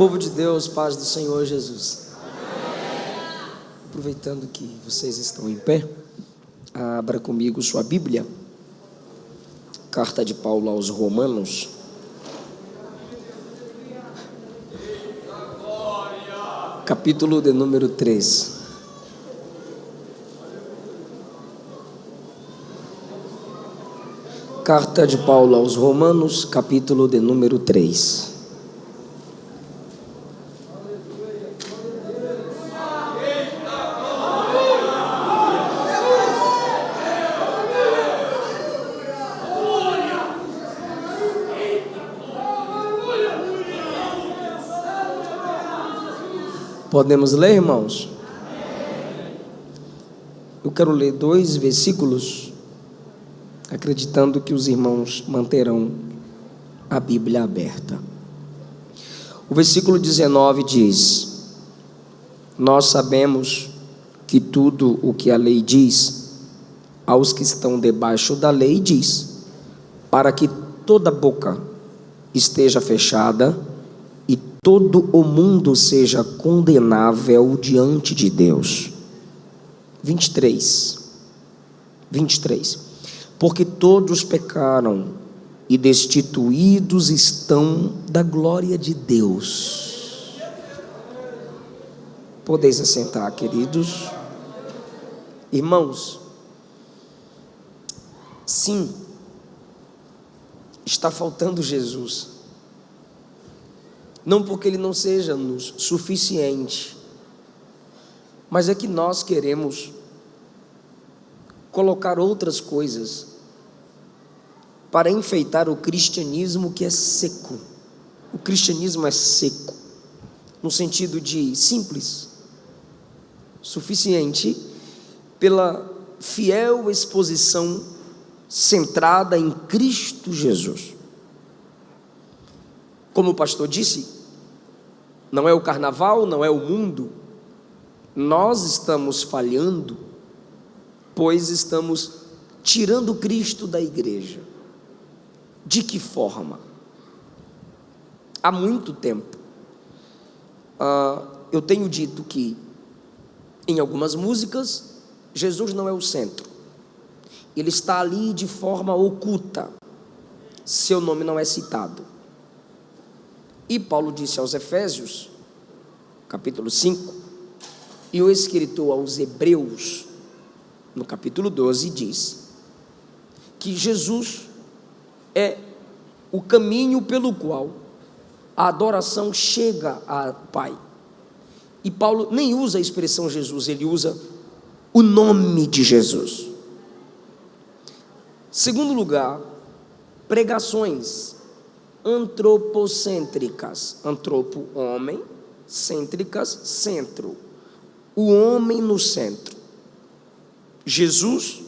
Povo de Deus, paz do Senhor Jesus. Aproveitando que vocês estão em pé, abra comigo sua Bíblia, carta de Paulo aos Romanos, capítulo de número 3. Carta de Paulo aos Romanos, capítulo de número 3. Podemos ler, irmãos? Eu quero ler 2 versículos, acreditando que os irmãos manterão a Bíblia aberta. O versículo 19 diz: nós sabemos que tudo o que a lei diz, aos que estão debaixo da lei diz, para que toda boca esteja fechada e todo o mundo seja condenável diante de Deus. 23. Porque todos pecaram e destituídos estão da glória de Deus. Podeis assentar, queridos. Irmãos, sim, está faltando Jesus. Não porque Ele não seja nos suficiente, mas é que nós queremos colocar outras coisas para enfeitar o cristianismo que é seco. O cristianismo é seco, no sentido de simples, suficiente, pela fiel exposição centrada em Cristo Jesus. Como o pastor disse, não é o carnaval, não é o mundo. Nós estamos falhando, pois estamos tirando Cristo da igreja. De que forma? Há muito tempo, eu tenho dito que, em algumas músicas, Jesus não é o centro. Ele está ali de forma oculta. Seu nome não é citado. E Paulo disse aos Efésios, capítulo 5, e o escritor aos Hebreus, no capítulo 12, diz que Jesus é o caminho pelo qual a adoração chega ao Pai. E Paulo nem usa a expressão Jesus, ele usa o nome de Jesus. Segundo lugar, pregações antropocêntricas. Antropo, homem, cêntricas, centro. O homem no centro. Jesus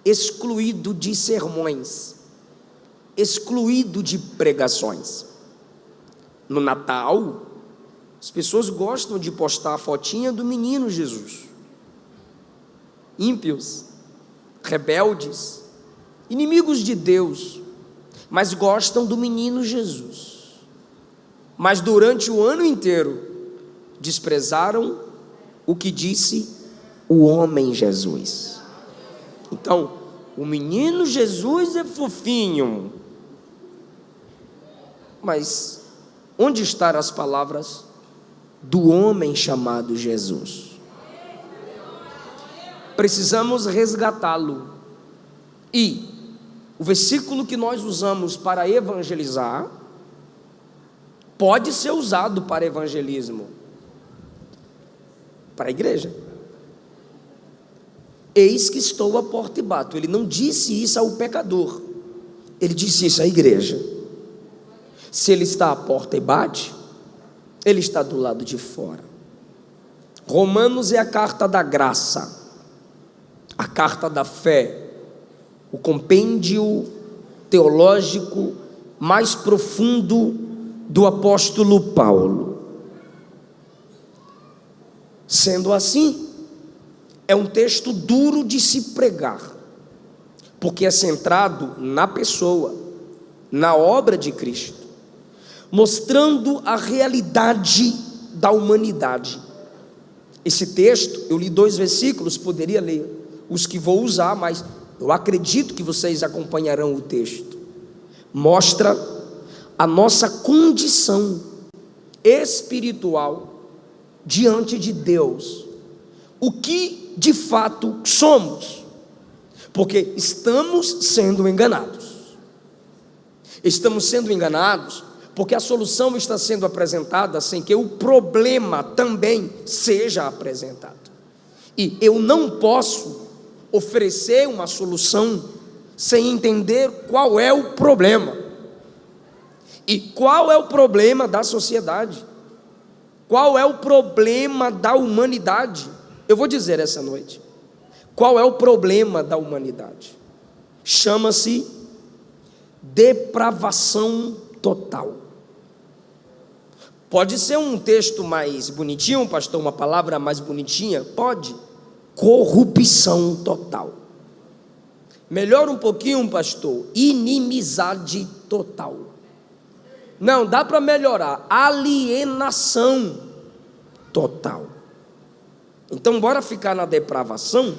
excluído de sermões, excluído de pregações. No Natal, as pessoas gostam de postar a fotinha do menino Jesus. Ímpios, rebeldes, inimigos de Deus, mas gostam do menino Jesus. Mas durante o ano inteiro desprezaram o que disse o homem Jesus. Então, o menino Jesus é fofinho, mas onde estão as palavras do homem chamado Jesus? Precisamos resgatá-lo. E o versículo que nós usamos para evangelizar pode ser usado para evangelismo, para a igreja. Eis que estou à porta e bato. Ele não disse isso ao pecador, ele disse isso à igreja. Se ele está à porta e bate, ele está do lado de fora. Romanos é a carta da graça, a carta da fé, o compêndio teológico mais profundo do apóstolo Paulo. Sendo assim, é um texto duro de se pregar, porque é centrado na pessoa, na obra de Cristo. mostrando a realidade da humanidade. Esse texto, eu li 2 versículos, poderia ler os que vou usar, mas eu acredito que vocês acompanharão o texto. Mostra a nossa condição espiritual diante de Deus, o que de fato somos, porque estamos sendo enganados. Estamos sendo enganados porque a solução está sendo apresentada sem que o problema também seja apresentado. E eu não posso oferecer uma solução sem entender qual é o problema. E qual é o problema da sociedade? Qual é o problema da humanidade? Eu vou dizer essa noite. Qual é o problema da humanidade? Chama-se depravação total. Pode ser um texto mais bonitinho, pastor, uma palavra mais bonitinha? Pode. Corrupção total. Melhor um pouquinho, pastor, inimizade total. Não, dá para melhorar, alienação total. Então bora ficar na depravação,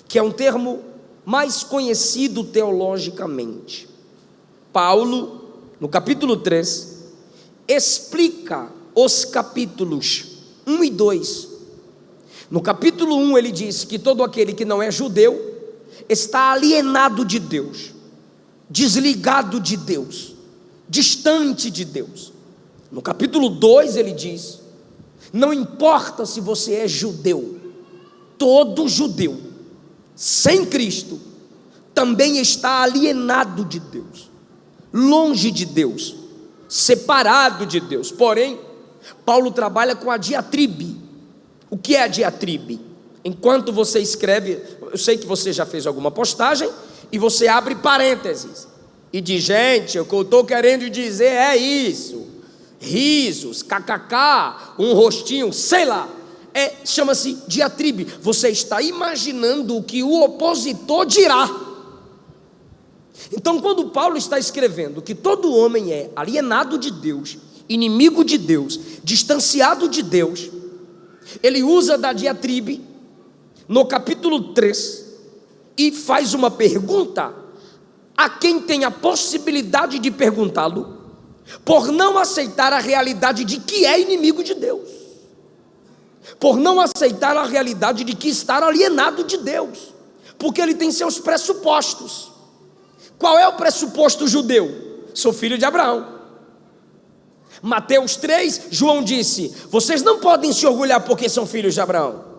que é um termo mais conhecido teologicamente. Paulo, no capítulo 3, explica os capítulos 1 e 2. No capítulo 1 ele diz que todo aquele que não é judeu está alienado de Deus, desligado de Deus, distante de Deus. No capítulo 2 ele diz: não importa se você é judeu, todo judeu sem Cristo também está alienado de Deus, longe de Deus, separado de Deus. Porém, Paulo trabalha com a diatribe. O que é a diatribe? Enquanto você escreve, eu sei que você já fez alguma postagem, e você abre parênteses e diz: gente, o que eu estou querendo dizer é isso, risos, kkk, um rostinho, sei lá, chama-se diatribe. Você está imaginando o que o opositor dirá. Então, quando Paulo está escrevendo que todo homem é alienado de Deus, inimigo de Deus, distanciado de Deus, ele usa da diatribe no capítulo 3 e faz uma pergunta a quem tem a possibilidade de perguntá-lo, por não aceitar a realidade de que é inimigo de Deus, por não aceitar a realidade de que está alienado de Deus, porque ele tem seus pressupostos. Qual é o pressuposto judeu? Sou filho de Abraão. Mateus 3, João disse: vocês não podem se orgulhar porque são filhos de Abraão.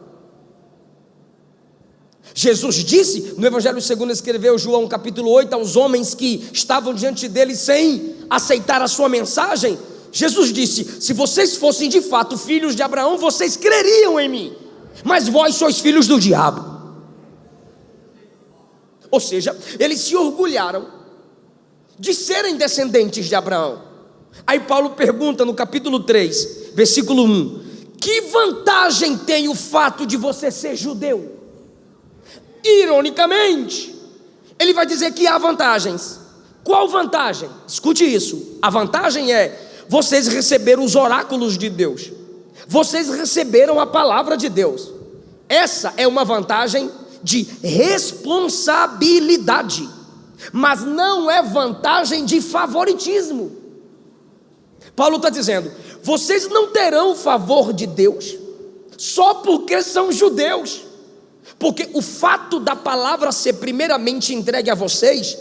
Jesus disse, no Evangelho segundo escreveu João capítulo 8, aos homens que estavam diante dele sem aceitar a sua mensagem, Jesus disse: se vocês fossem de fato filhos de Abraão, vocês creriam em mim, mas vós sois filhos do diabo. Ou seja, eles se orgulharam de serem descendentes de Abraão. Aí Paulo pergunta no capítulo 3, versículo 1: que vantagem tem o fato de você ser judeu? Ironicamente, ele vai dizer que há vantagens. Qual vantagem? Escute isso. A vantagem é: vocês receberam os oráculos de Deus, vocês receberam a palavra de Deus. Essa é uma vantagem de responsabilidade, mas não é vantagem de favoritismo. Paulo está dizendo: vocês não terão o favor de Deus só porque são judeus, porque o fato da palavra ser primeiramente entregue a vocês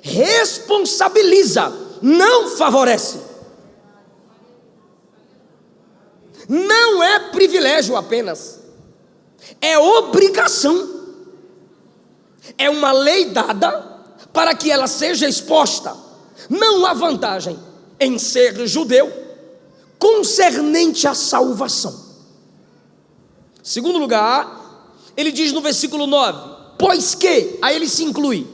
responsabiliza, não favorece. Não é privilégio apenas, é obrigação. É uma lei dada para que ela seja exposta. Não há vantagem em ser judeu concernente à salvação. Segundo lugar, ele diz no versículo 9: pois que, aí ele se inclui,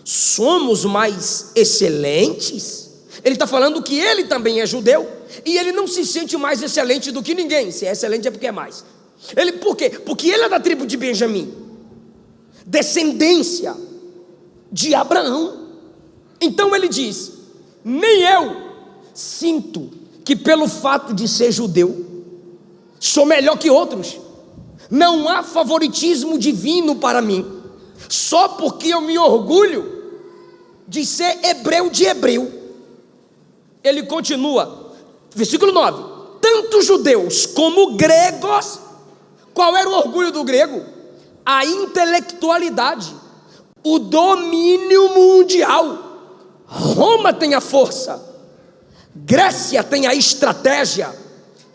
somos mais excelentes. Ele está falando que ele também é judeu e ele não se sente mais excelente do que ninguém. Se é excelente é porque é mais. Por quê? Porque ele é da tribo de Benjamim, descendência de Abraão. Então ele diz: nem eu, sinto que pelo fato de ser judeu, sou melhor que outros. Não há favoritismo divino para mim, só porque eu me orgulho de ser hebreu de hebreu. Ele continua, versículo 9: tanto judeus como gregos. Qual era o orgulho do grego? A intelectualidade, o domínio mundial. Roma tem a força, Grécia tem a estratégia,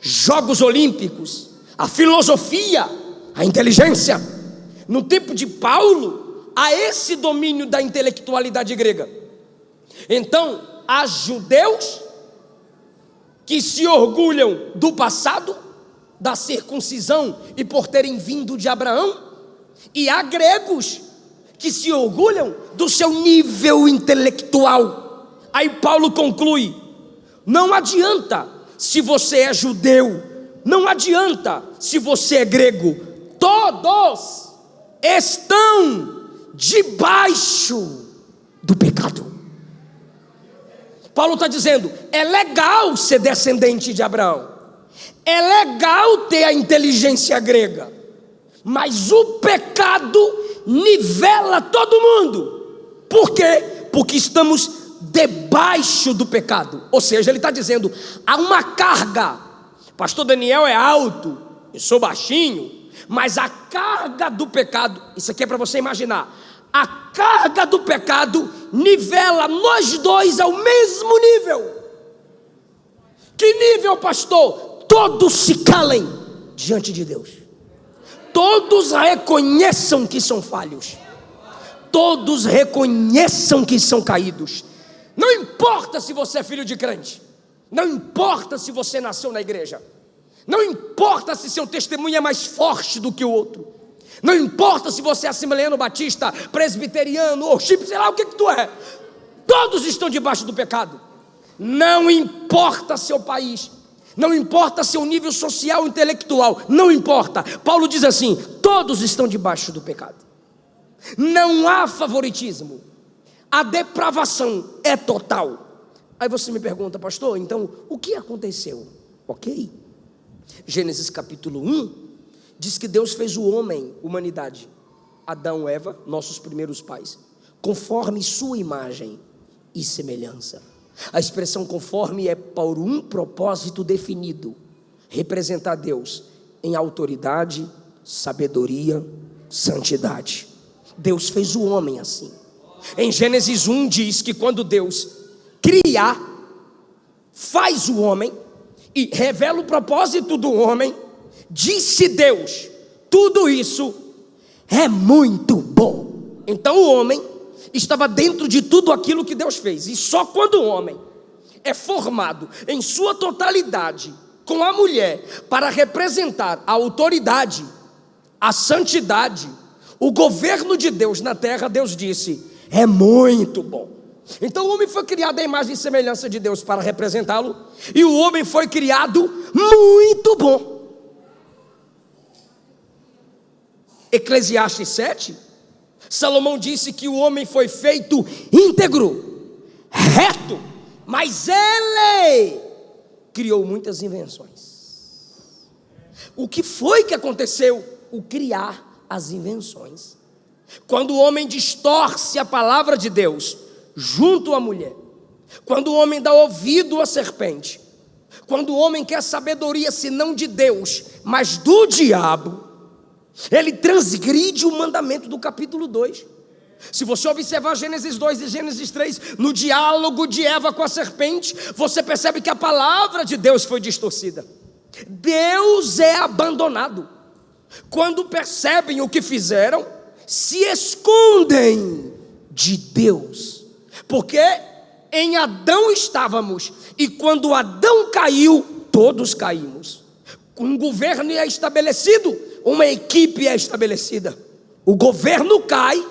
Jogos Olímpicos, a filosofia, a inteligência. No tempo de Paulo, há esse domínio da intelectualidade grega. Então, há judeus que se orgulham do passado, da circuncisão e por terem vindo de Abraão, e há gregos que se orgulham do seu nível intelectual. Aí Paulo conclui: não adianta se você é judeu, não adianta se você é grego, todos estão debaixo do pecado. Paulo está dizendo, é legal ser descendente de Abraão, é legal ter a inteligência grega, mas o pecado nivela todo mundo. Por quê? Porque estamos debaixo do pecado. Ou seja, ele está dizendo, há uma carga. Pastor Daniel é alto, eu sou baixinho, mas a carga do pecado, isso aqui é para você imaginar, a carga do pecado nivela nós dois ao mesmo nível. Que nível, pastor? Todos se calem diante de Deus, todos reconheçam que são falhos, todos reconheçam que são caídos. Não importa se você é filho de crente, não importa se você nasceu na igreja, não importa se seu testemunho é mais forte do que o outro, não importa se você é assembleano, batista, presbiteriano, ou chip, sei lá o que tu é, todos estão debaixo do pecado. Não importa seu país, não importa seu nível social, intelectual, não importa. Paulo diz assim, todos estão debaixo do pecado. Não há favoritismo, a depravação é total. Aí você me pergunta, pastor, então o que aconteceu? Ok, Gênesis capítulo 1 diz que Deus fez o homem, humanidade, Adão e Eva, nossos primeiros pais, conforme sua imagem e semelhança. A expressão conforme é por um propósito definido, representar Deus em autoridade, sabedoria, santidade. Deus fez o homem assim. Em Gênesis 1 diz que quando Deus cria, faz o homem e revela o propósito do homem, disse Deus, tudo isso é muito bom. Então o homem estava dentro de tudo aquilo que Deus fez. E só quando o homem é formado em sua totalidade com a mulher para representar a autoridade, a santidade, o governo de Deus na terra, Deus disse, é muito bom. Então o homem foi criado à imagem e semelhança de Deus para representá-lo, e o homem foi criado muito bom. Eclesiastes 7, Salomão disse que o homem foi feito íntegro, reto, mas ele criou muitas invenções. O que foi que aconteceu? O criar as invenções. Quando o homem distorce a palavra de Deus junto à mulher, quando o homem dá ouvido à serpente, quando o homem quer sabedoria senão de Deus, mas do diabo, ele transgride o mandamento do capítulo 2. Se você observar Gênesis 2 e Gênesis 3, no diálogo de Eva com a serpente, você percebe que a palavra de Deus foi distorcida. Deus é abandonado. Quando percebem o que fizeram, se escondem de Deus, porque em Adão estávamos, e quando Adão caiu, todos caímos. Um governo é estabelecido, uma equipe é estabelecida. O governo cai,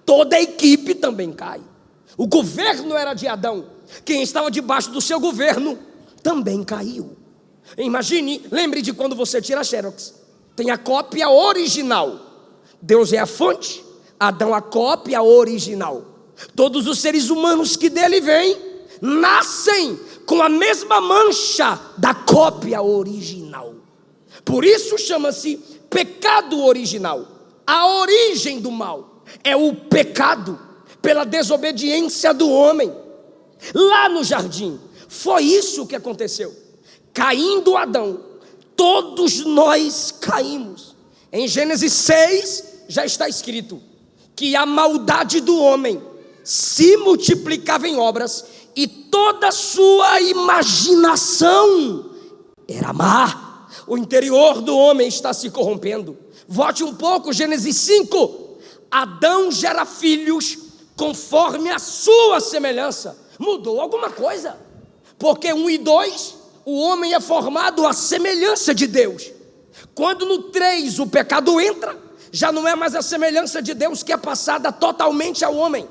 toda a equipe também cai. O governo era de Adão, quem estava debaixo do seu governo também caiu. Imagine, lembre de quando você tira a Xerox, tem a cópia original. Deus é a fonte, Adão a cópia original. Todos os seres humanos que dele vêm, nascem com a mesma mancha da cópia original. Por isso chama-se pecado original. A origem do mal é o pecado pela desobediência do homem. Lá no jardim, foi isso que aconteceu. Caindo Adão, todos nós caímos. Em Gênesis 6 já está escrito que a maldade do homem se multiplicava em obras e toda a sua imaginação era má. O interior do homem está se corrompendo. Volte um pouco, Gênesis 5. Adão gera filhos conforme a sua semelhança. Mudou alguma coisa, porque 1 e 2, o homem é formado à semelhança de Deus. Quando no 3 o pecado entra, já não é mais a semelhança de Deus que é passada totalmente ao homem,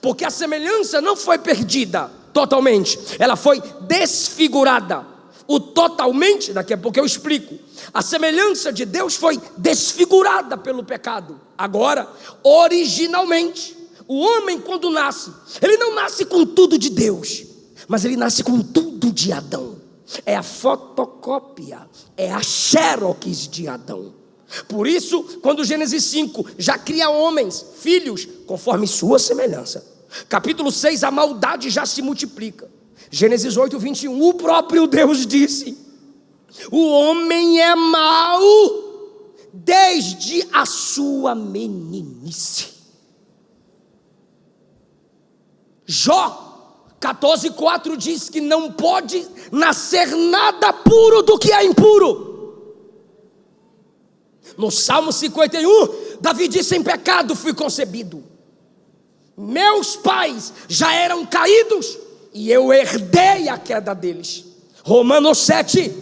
porque a semelhança não foi perdida totalmente, ela foi desfigurada. O totalmente, daqui a pouco eu explico. A semelhança de Deus foi desfigurada pelo pecado. Agora, originalmente, o homem quando nasce, ele não nasce com tudo de Deus, mas ele nasce com tudo de Adão. É a fotocópia, é a xerox de Adão. Por isso, quando Gênesis 5 já cria homens, filhos, conforme sua semelhança. Capítulo 6, a maldade já se multiplica. Gênesis 8, 21, o próprio Deus disse: o homem é mau desde a sua meninice. Jó 14:4 diz que não pode nascer nada puro do que é impuro. No Salmo 51, Davi disse: em pecado fui concebido, meus pais já eram caídos e eu herdei a queda deles. Romanos 7,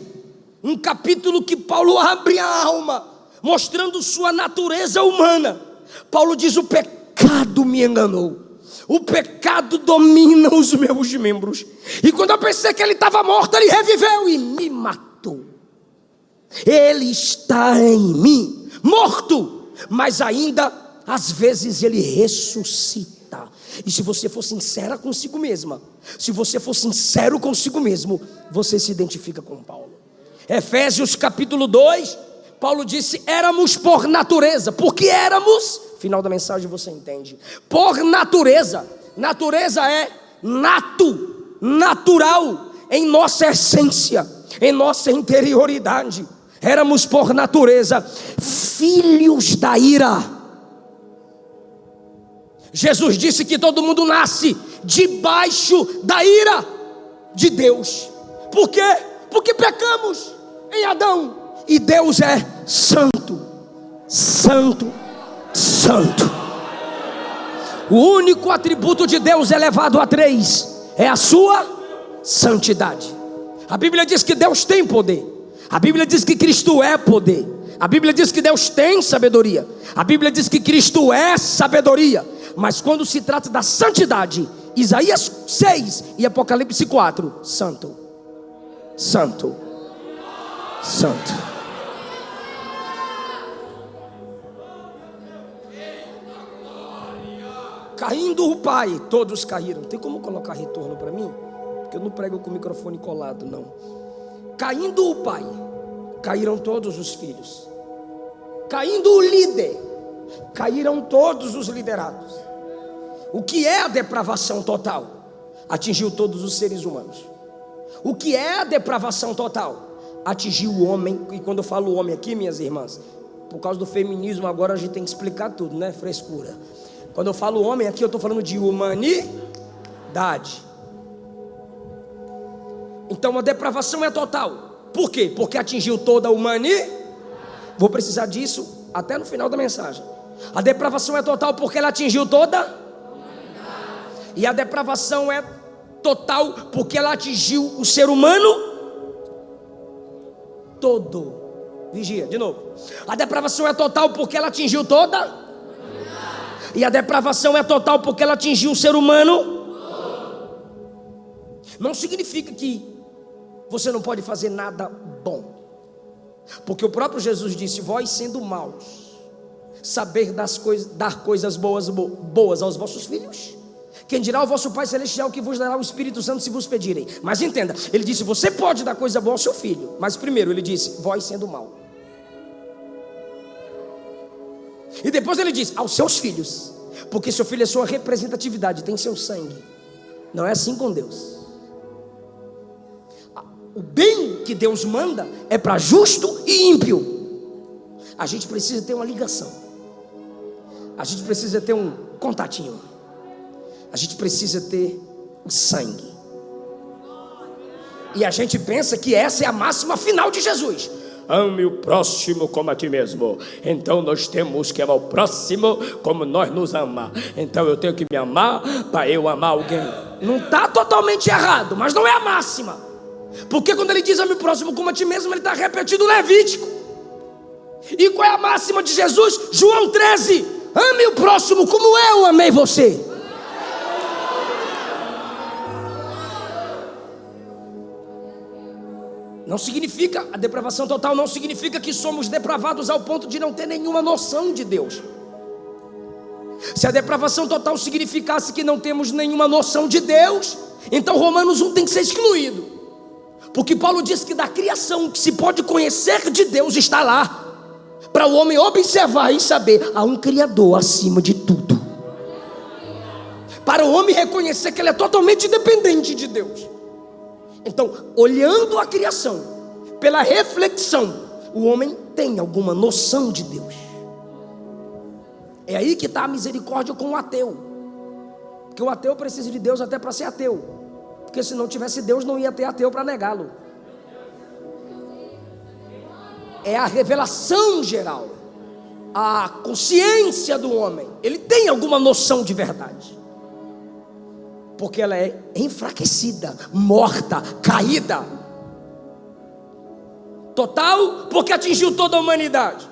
um capítulo que Paulo abre a alma, mostrando sua natureza humana. Paulo diz: o pecado me enganou, o pecado domina os meus membros, e quando eu pensei que ele estava morto, ele reviveu e me matou. Ele está em mim, morto, mas ainda às vezes ele ressuscita. E se você for sincera consigo mesma, se você for sincero consigo mesmo, você se identifica com Paulo. Efésios capítulo 2, Paulo disse: éramos por natureza, porque éramos, final da mensagem você entende, por natureza. Natureza é nato, natural, em nossa essência, em nossa interioridade. Éramos por natureza filhos da ira. Jesus disse que todo mundo nasce debaixo da ira de Deus. Por quê? Porque pecamos em Adão, e Deus é santo, santo, santo. O único atributo de Deus elevado a 3 é a sua santidade. A Bíblia diz que Deus tem poder, a Bíblia diz que Cristo é poder, a Bíblia diz que Deus tem sabedoria, a Bíblia diz que Cristo é sabedoria. Mas quando se trata da santidade, Isaías 6 e Apocalipse 4, santo, santo, santo. Caindo o pai, todos caíram. Tem como colocar retorno para mim? Porque eu não prego com o microfone colado, não. Caindo o pai, caíram todos os filhos. Caindo o líder, caíram todos os liderados. O que é a depravação total? Atingiu todos os seres humanos. O que é a depravação total? Atingiu o homem. E quando eu falo homem aqui, minhas irmãs, por causa do feminismo agora a gente tem que explicar tudo, né? Frescura. Quando eu falo homem aqui, eu estou falando de humanidade. Então a depravação é total. Por quê? Porque atingiu toda a humanidade. Vou precisar disso até no final da mensagem. A depravação é total porque ela atingiu toda a humanidade. E a depravação é total porque ela atingiu o ser humano todo. Vigia, de novo. A depravação é total porque ela atingiu toda a humanidade. E a depravação é total porque ela atingiu o ser humano todo. Não significa que você não pode fazer nada bom, porque o próprio Jesus disse: vós sendo maus, saber dar coisas boas aos vossos filhos. Quem dirá ao vosso Pai Celestial que vos dará o Espírito Santo se vos pedirem? Mas entenda, ele disse, você pode dar coisa boa ao seu filho. Mas primeiro ele disse, vós sendo mal. E depois ele diz, aos seus filhos. Porque seu filho é sua representatividade, tem seu sangue. Não é assim com Deus. O bem que Deus manda é para justo e ímpio. A gente precisa ter uma ligação. A gente precisa ter um contatinho. A gente precisa ter o sangue. E a gente pensa que essa é a máxima final de Jesus. Ame o próximo como a ti mesmo. Então nós temos que amar o próximo como nós nos amamos. Então eu tenho que me amar para eu amar alguém. Não está totalmente errado, mas não é a máxima. Porque quando ele diz ame o próximo como a ti mesmo, ele está repetindo o Levítico. E qual é a máxima de Jesus? João 13. Ame o próximo como eu amei você. Não significa, a depravação total não significa que somos depravados ao ponto de não ter nenhuma noção de Deus. Se a depravação total significasse que não temos nenhuma noção de Deus, então Romanos 1 tem que ser excluído. Porque Paulo diz que da criação que se pode conhecer de Deus está lá, para o homem observar e saber, há um Criador acima de tudo. Para o homem reconhecer que ele é totalmente dependente de Deus. Então, olhando a criação, pela reflexão, o homem tem alguma noção de Deus. É aí que está a misericórdia com o ateu. Porque o ateu precisa de Deus até para ser ateu. Porque se não tivesse Deus, não ia ter ateu para negá-lo. É a revelação geral, a consciência do homem. Ele tem alguma noção de verdade. Porque ela é enfraquecida, morta, caída. Total, porque atingiu toda a humanidade.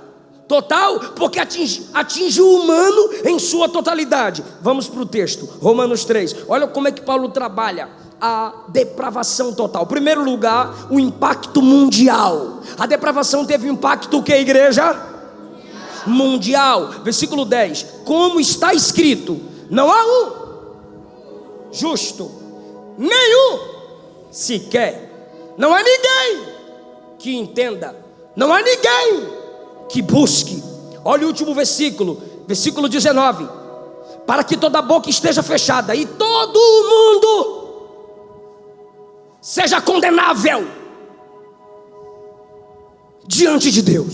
Total, porque atinge o humano em sua totalidade. Vamos para o texto, Romanos 3. Olha como é que Paulo trabalha a depravação total. Em primeiro lugar, o impacto mundial. A depravação teve um impacto o que, igreja? Mundial. Versículo 10. Como está escrito, não há um justo, nenhum sequer. Não há ninguém que entenda. Não há ninguém que busque. Olha o último versículo, versículo 19. Para que toda boca esteja fechada e todo mundo seja condenável diante de Deus.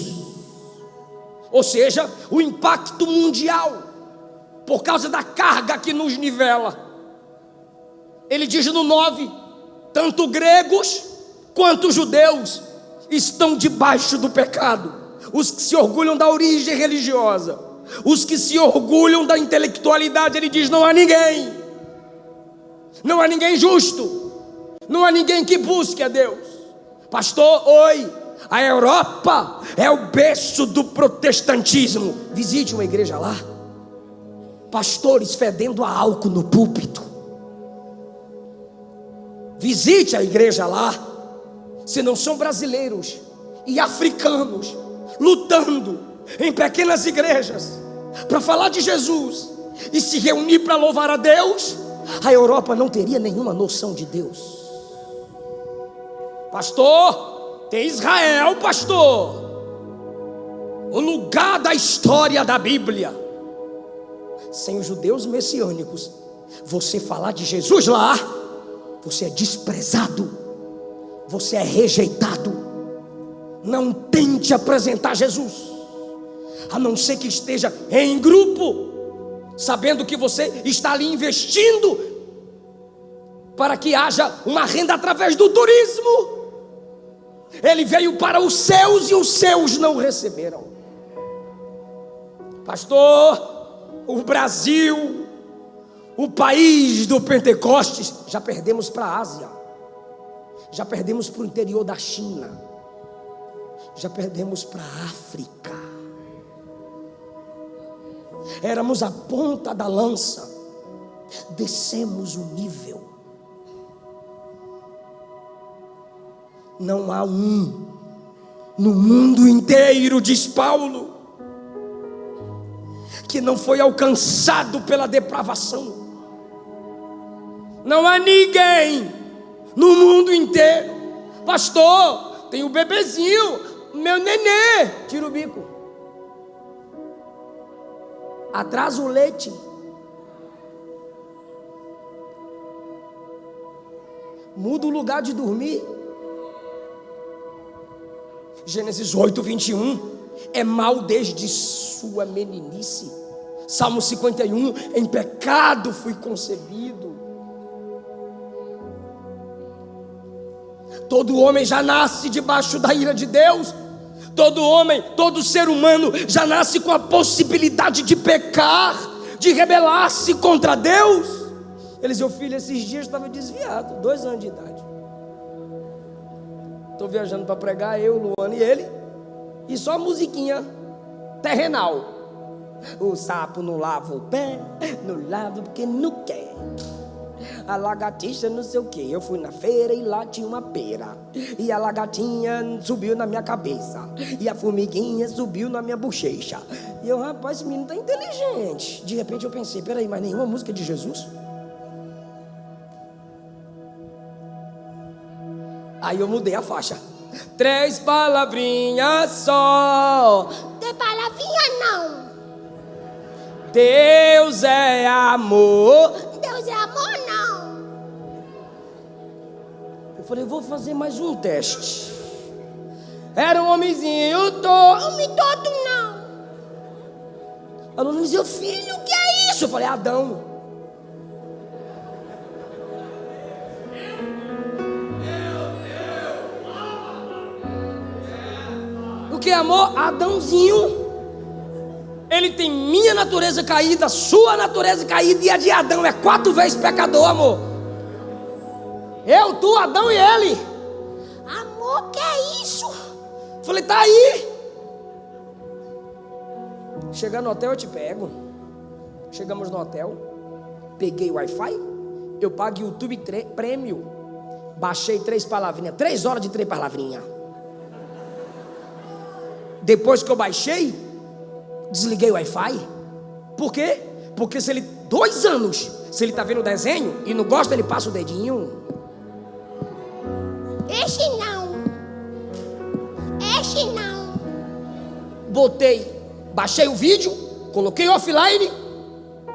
Ou seja, o impacto mundial, por causa da carga que nos nivela. Ele diz no 9, tanto gregos quanto judeus estão debaixo do pecado. Os que se orgulham da origem religiosa, os que se orgulham da intelectualidade, ele diz, não há ninguém. Não há ninguém justo. Não há ninguém que busque a Deus. Pastor, oi, a Europa é o berço do protestantismo. Visite uma igreja lá. Pastores fedendo a álcool no púlpito. Visite a igreja lá. Se não são brasileiros e africanos lutando em pequenas igrejas para falar de Jesus e se reunir para louvar a Deus, a Europa não teria nenhuma noção de Deus. Pastor, tem Israel, pastor, o lugar da história da Bíblia. Sem os judeus messiânicos, você falar de Jesus lá, você é desprezado, você é rejeitado. Não tente apresentar Jesus, a não ser que esteja em grupo, sabendo que você está ali investindo para que haja uma renda através do turismo. Ele veio para os seus e os seus não receberam. Pastor, o Brasil, o país do Pentecostes, já perdemos para a Ásia, já perdemos para o interior da China, já perdemos para a África. Éramos a ponta da lança, descemos o nível. Não há um no mundo inteiro, diz Paulo, que não foi alcançado pela depravação. Não há ninguém no mundo inteiro. Pastor, tem o bebezinho, meu nenê. Tira o bico. Atrasa o leite. Muda o lugar de dormir. Gênesis 8, 21. É mal desde sua meninice. Salmo 51. Em pecado fui concebido. Todo homem já nasce debaixo da ira de Deus. Todo homem, todo ser humano já nasce com a possibilidade de pecar, de rebelar-se contra Deus. Eliseu filho, esses dias estava desviado, 2 anos de idade. Estou viajando para pregar, eu, Luana e ele, e só musiquinha terrenal. O sapo não lava o pé, não lava porque não quer. A lagartixa não sei o que. Eu fui na feira e lá tinha uma pera. E a lagartinha subiu na minha cabeça. E a formiguinha subiu na minha bochecha. E eu, rapaz, esse menino tá inteligente. De repente eu pensei, peraí, mas nenhuma música de Jesus? Aí eu mudei a faixa. 3 palavrinhas só. 3 palavrinhas não. Deus é amor. Deus é amor não. Eu falei, vou fazer mais um teste. Era um homenzinho todo. Homem todo não. Ela me dizia, filho, o que é isso? Eu falei, Adão. O que é amor? Adãozinho. Ele tem minha natureza caída, sua natureza caída, e a de Adão é 4 vezes pecador, amor. Eu, tu, Adão e ele. Amor, que é isso? Falei, tá aí. Chegar no hotel eu te pego. Chegamos no hotel. Peguei o Wi-Fi. Eu pago YouTube Premium. Baixei 3 palavrinhas. 3 horas de 3 palavrinhas. Depois que eu baixei, desliguei o Wi-Fi. Por quê? Porque se ele, 2 anos, se ele tá vendo o desenho e não gosta, ele passa o dedinho. Este não. Este não. Baixei o vídeo, coloquei offline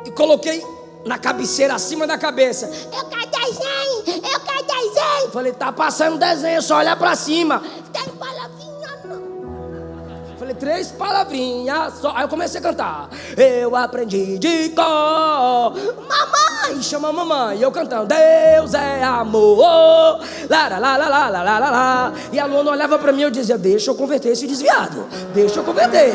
e coloquei na cabeceira, acima da cabeça. Eu quero desenho. Eu quero desenho. Falei, tá passando desenho, é só olhar pra cima. 3 palavrinhas não. Falei, 3 palavrinhas só. Aí eu comecei a cantar. Eu aprendi de cor. Mamãe. Chama a mamãe. E eu cantando. Deus é amor. Lá, lá, lá, lá, lá, lá, lá, lá. E a Luana olhava pra mim e eu dizia, deixa eu converter esse desviado. Deixa eu converter.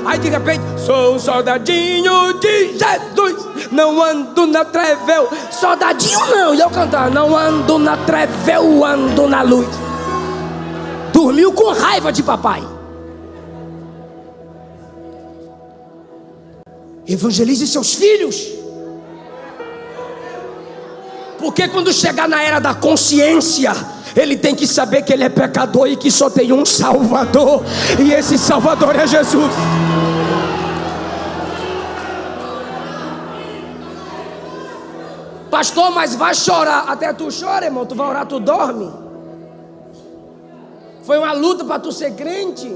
Aí de repente, sou um soldadinho de Jesus. Não ando na treva. Soldadinho não. E eu cantando. Não ando na treva, eu ando na luz. Dormiu com raiva de papai. Evangelize seus filhos. Porque quando chegar na era da consciência, ele tem que saber que ele é pecador e que só tem um Salvador. E esse Salvador é Jesus. Pastor, mas vai chorar. Até tu chora, irmão. Tu vai orar, tu dorme. Foi uma luta para tu ser crente.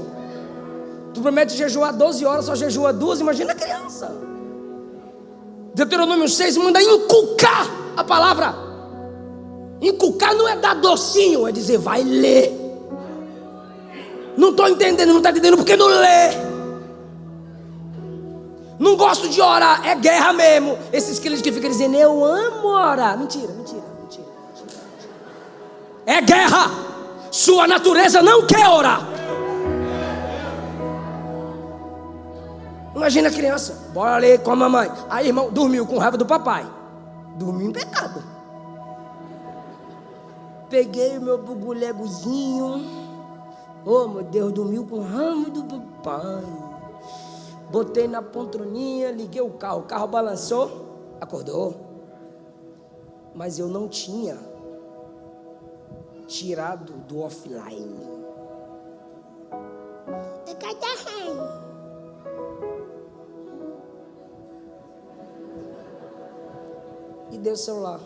Tu promete jejuar 12 horas, só jejua 2. Imagina a criança. Deuteronômio 6 manda inculcar a palavra. Inculcar não é dar docinho, é dizer vai ler. Não estou entendendo, não está entendendo porque não lê. Não gosto de orar, é guerra mesmo. Esses crentes que ficam dizendo eu amo orar. Mentira. É guerra. Sua natureza não quer orar. Imagina a criança, bora ler com a mamãe. Aí, irmão, dormiu com raiva do papai. Dormiu em pecado. Peguei o meu bugulegozinho. Oh, meu Deus, dormiu com raiva do papai. Botei na poltroninha, liguei o carro balançou, acordou. Mas eu não tinha tirado do offline. Eu quero desenho. E deu o celular.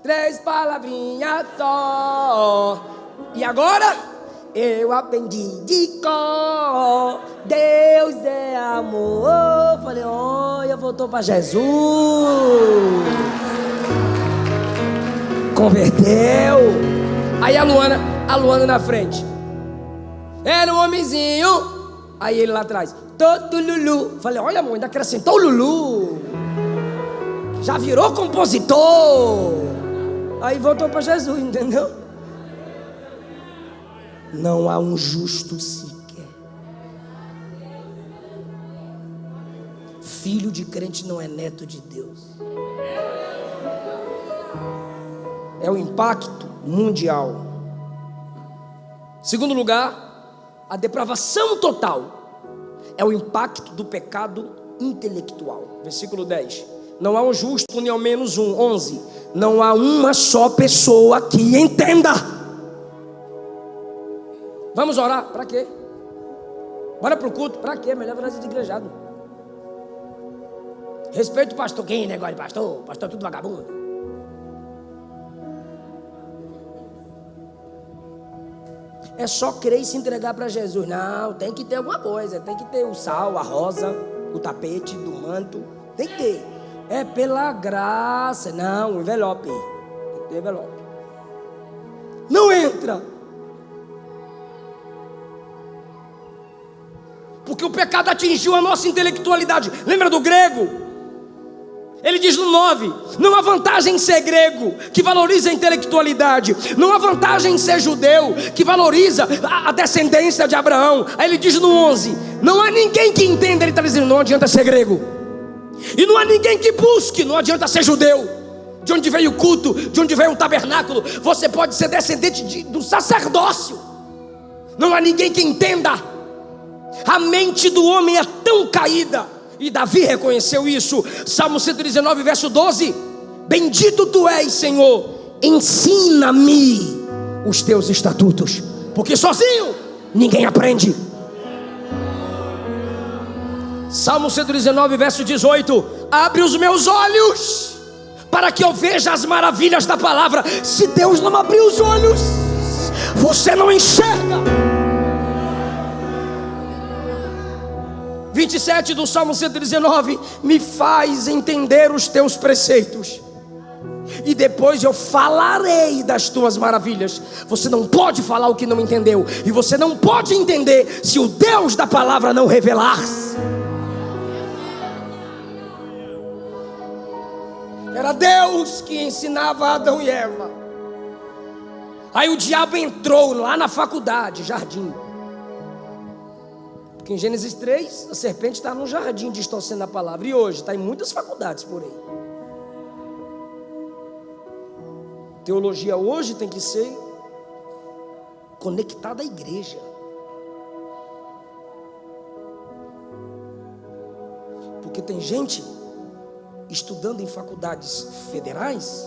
3 palavrinhas só. E agora? Eu aprendi de cor. Deus é amor. Falei, olha, voltou para Jesus. Converteu. Aí a Luana na frente. Era um homenzinho. Aí ele lá atrás. Todo Lulu. Falei, olha amor, ainda acrescentou o Lulu. Já virou compositor. Aí voltou para Jesus, entendeu? Não há um justo sequer. Filho de crente não é neto de Deus. É o impacto mundial. Segundo lugar, a depravação total é o impacto do pecado intelectual. Versículo 10. Não há um justo, nem ao menos um. 11. Não há uma só pessoa que entenda. Vamos orar? Para quê? Bora pro culto? Para quê? Melhor virar de igrejado. Respeito o pastor. Quem negócio de pastor? Pastor é tudo vagabundo. É só crer e se entregar para Jesus. Não, tem que ter alguma coisa. Tem que ter o sal, a rosa, o tapete do manto. Tem que ter. É pela graça. Não, o envelope. Tem que ter envelope. Não entra. Porque o pecado atingiu a nossa intelectualidade. Lembra do grego? Ele diz no 9, não há vantagem em ser grego, que valoriza a intelectualidade. Não há vantagem em ser judeu, que valoriza a descendência de Abraão. Aí ele diz no 11, não há ninguém que entenda. Ele está dizendo, não adianta ser grego. E não há ninguém que busque, não adianta ser judeu. De onde veio o culto, de onde veio o tabernáculo. Você pode ser descendente do sacerdócio. Não há ninguém que entenda. A mente do homem é tão caída. E Davi reconheceu isso. Salmo 119, verso 12. Bendito tu és, Senhor, ensina-me os teus estatutos, porque sozinho ninguém aprende. Salmo 119, verso 18. Abre os meus olhos para que eu veja as maravilhas da palavra. Se Deus não abrir os olhos, você não enxerga. 27 do Salmo 119, me faz entender os teus preceitos, e depois eu falarei das tuas maravilhas. Você não pode falar o que não entendeu, e você não pode entender se o Deus da palavra não revelar. Era Deus que ensinava Adão e Eva. Aí o diabo entrou lá na faculdade, jardim. Porque em Gênesis 3, a serpente está no jardim distorcendo a palavra. E hoje está em muitas faculdades por aí. Teologia hoje tem que ser conectada à igreja. Porque tem gente estudando em faculdades federais.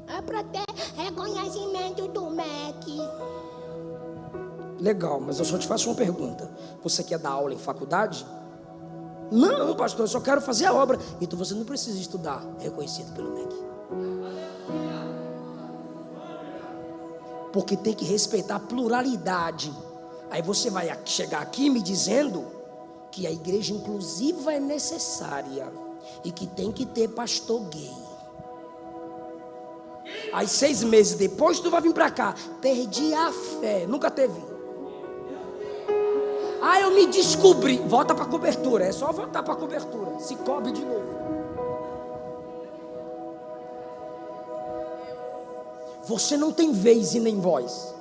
É para ter reconhecimento do MEC. Legal, mas eu só te faço uma pergunta. Você quer dar aula em faculdade? Não, pastor, eu só quero fazer a obra. Então você não precisa estudar reconhecido pelo MEC. Porque tem que respeitar a pluralidade. Aí você vai chegar aqui me dizendo que a igreja inclusiva é necessária e que tem que ter pastor gay. Aí 6 meses depois tu vai vir pra cá. Perdi a fé, nunca teve. Ah, eu me descobri. Volta pra cobertura, é só voltar pra cobertura. Se cobre de novo. Você não tem vez e nem voz.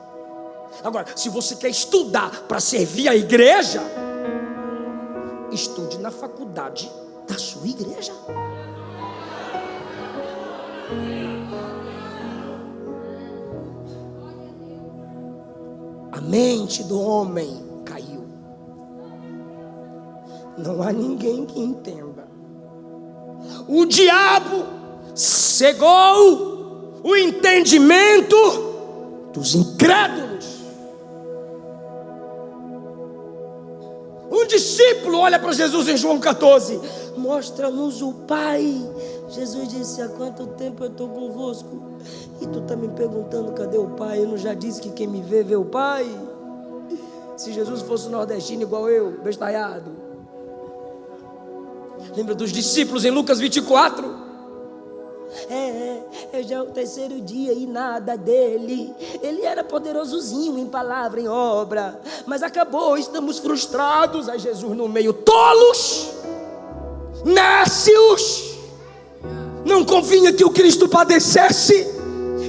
Agora, se você quer estudar para servir a igreja, estude na faculdade da sua igreja. A mente do homem caiu. Não há ninguém que entenda. O diabo cegou o entendimento dos incrédulos. Um discípulo olha para Jesus em João 14: mostra-nos o Pai. Jesus disse: há quanto tempo eu estou convosco e tu está me perguntando cadê o Pai? Eu não já disse que quem me vê, vê o Pai? Se Jesus fosse nordestino igual eu, bestalhado. Lembra dos discípulos em Lucas 24? Já é o terceiro dia e nada dele. Ele era poderosozinho em palavra, em obra, mas acabou, estamos frustrados. Aí Jesus no meio: tolos, nércios, não convinha que o Cristo padecesse.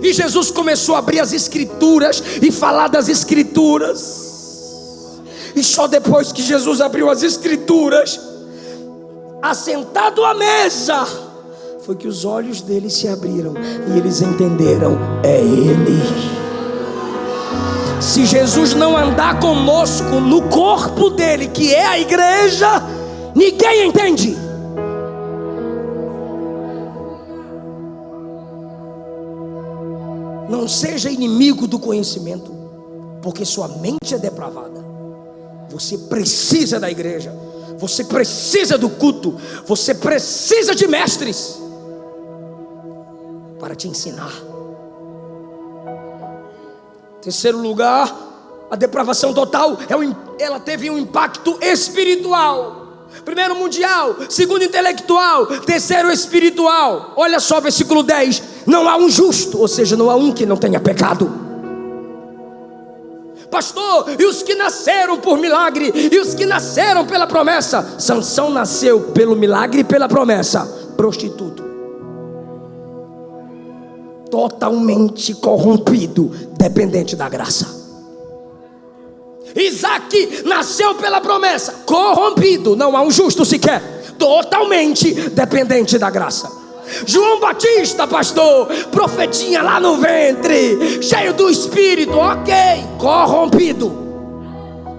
E Jesus começou a abrir as escrituras e falar das escrituras. E só depois que Jesus abriu as escrituras, assentado à mesa, foi que os olhos deles se abriram e eles entenderam: é Ele. Se Jesus não andar conosco no corpo dele, que é a igreja, ninguém entende. Não seja inimigo do conhecimento, porque sua mente é depravada. Você precisa da igreja, você precisa do culto, você precisa de mestres para te ensinar. Terceiro lugar, a depravação total ela teve um impacto espiritual. Primeiro mundial, segundo intelectual, terceiro espiritual. Olha só versículo 10: não há um justo, ou seja, não há um que não tenha pecado. Pastor, e os que nasceram por milagre, e os que nasceram pela promessa? Sansão nasceu pelo milagre e pela promessa. Prostituto, totalmente corrompido, dependente da graça. Isaac nasceu pela promessa, corrompido, não há um justo sequer, totalmente dependente da graça. João Batista, pastor, profetinha lá no ventre, cheio do Espírito, ok, corrompido,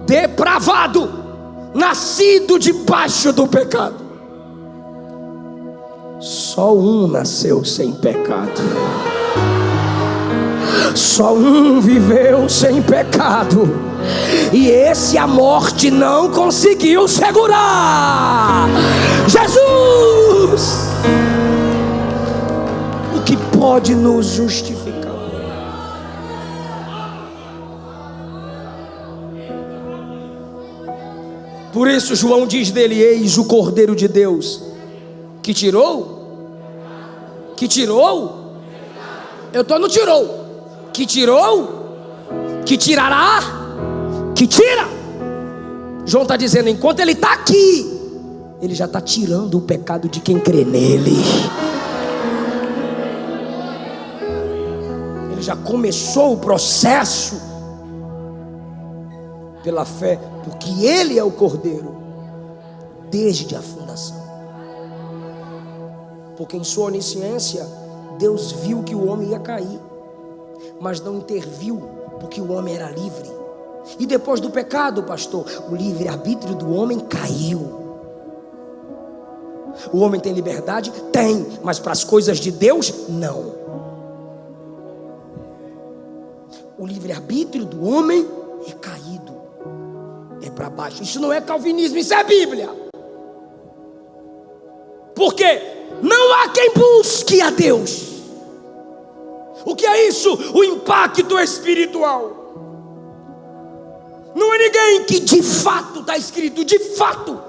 depravado, nascido debaixo do pecado. Só um nasceu sem pecado, só um viveu sem pecado, e esse a morte não conseguiu segurar: Jesus. O que pode nos justificar? Por isso João diz dele: eis o Cordeiro de Deus, que tirou? Eu estou no tirou. Que tirou? Que tirará? Que tira? João está dizendo: enquanto ele está aqui, ele já está tirando o pecado de quem crê nele. Ele já começou o processo pela fé, porque ele é o Cordeiro desde a fundação. Porque em sua onisciência Deus viu que o homem ia cair, mas não interviu, porque o homem era livre. E depois do pecado, pastor, o livre-arbítrio do homem caiu. O homem tem liberdade? Tem, mas para as coisas de Deus, não. O livre-arbítrio do homem é caído, é para baixo. Isso não é calvinismo, isso é Bíblia. Porque não há quem busque a Deus. O que é isso? O impacto espiritual. Não é ninguém que de fato, está escrito, de fato,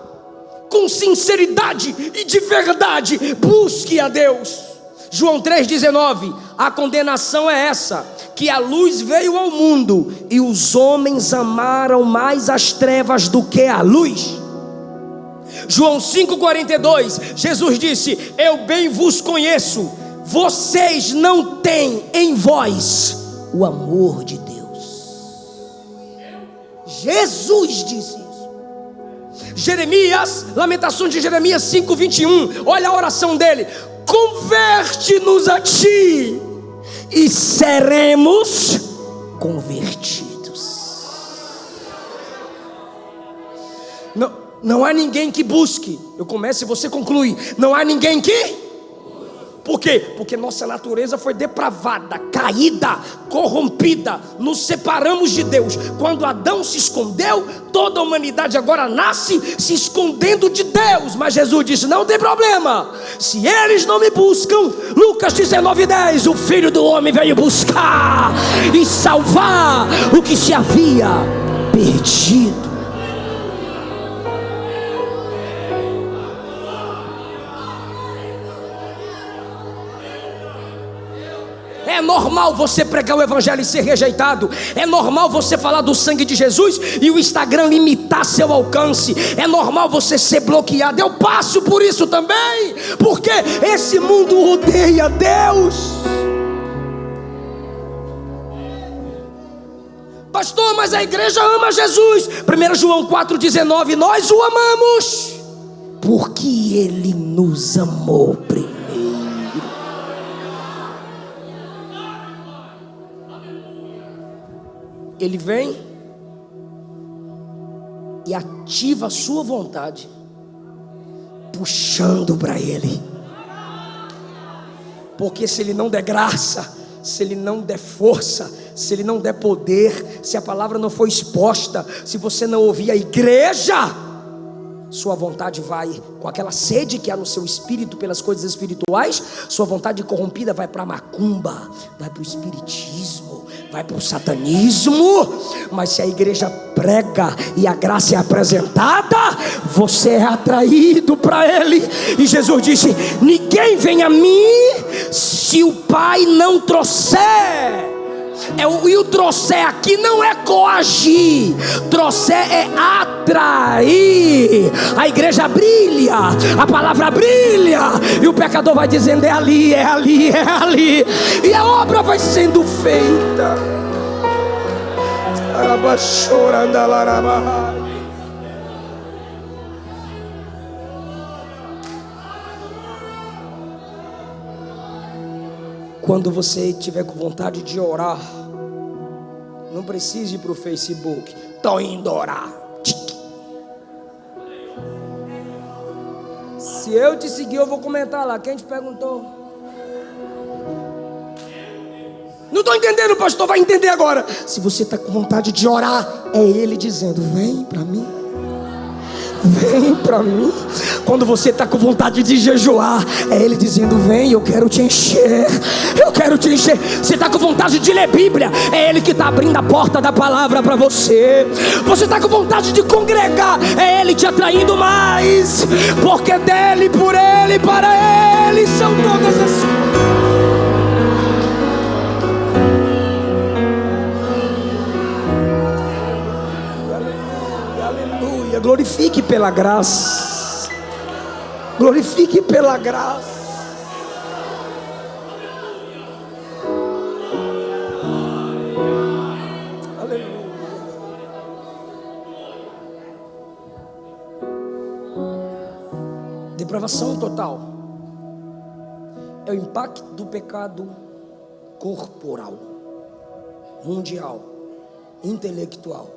com sinceridade e de verdade, busque a Deus. João 3,19: a condenação é essa, que a luz veio ao mundo, e os homens amaram mais as trevas do que a luz. João 5,42, Jesus disse: eu bem vos conheço, vocês não têm em vós o amor de Deus. Jesus disse isso. Jeremias, Lamentações de Jeremias 5,21, olha a oração dele: converte-nos a ti e seremos convertidos. Não há ninguém que busque. Eu começo e você conclui. Não há ninguém que. Por quê? Porque nossa natureza foi depravada, caída, corrompida. Nos separamos de Deus. Quando Adão se escondeu, toda a humanidade agora nasce se escondendo de Deus. Mas Jesus disse: não tem problema, se eles não me buscam. Lucas 19:10, o Filho do Homem veio buscar e salvar o que se havia perdido. É normal você pregar o evangelho e ser rejeitado. É normal você falar do sangue de Jesus e o Instagram limitar seu alcance. É normal você ser bloqueado. Eu passo por isso também, porque esse mundo odeia Deus. Pastor, mas a igreja ama Jesus. 1 João 4,19, nós o amamos porque Ele nos amou primeiro. Ele vem e ativa a sua vontade, puxando para Ele. Porque se Ele não der graça, se Ele não der força, se Ele não der poder, se a palavra não for exposta, se você não ouvir a igreja, sua vontade vai, com aquela sede que há no seu espírito pelas coisas espirituais, sua vontade corrompida vai para a macumba, vai para o espiritismo, vai para o satanismo. Mas se a igreja prega e a graça é apresentada, você é atraído para Ele. E Jesus disse: ninguém vem a mim se o Pai não trouxer. E o trouxer aqui não é coagir, trouxer é atrair. A igreja brilha, a palavra brilha, e o pecador vai dizendo: é ali, é ali, é ali, e a obra vai sendo feita. Quando você estiver com vontade de orar, não precise ir para o Facebook. Estou indo orar. Se eu te seguir, eu vou comentar lá. Quem te perguntou? Não estou entendendo, pastor. Vai entender agora. Se você está com vontade de orar, é Ele dizendo: vem para mim. Vem para mim. Quando você está com vontade de jejuar, é Ele dizendo: vem, eu quero te encher. Eu quero te encher. Você está com vontade de ler Bíblia, é Ele que está abrindo a porta da palavra para você. Você está com vontade de congregar, é Ele te atraindo mais. Porque dele, por Ele, para Ele são todas as coisas. Glorifique pela graça. Glorifique pela graça. Aleluia. Depravação total é o impacto do pecado corporal, mundial, intelectual,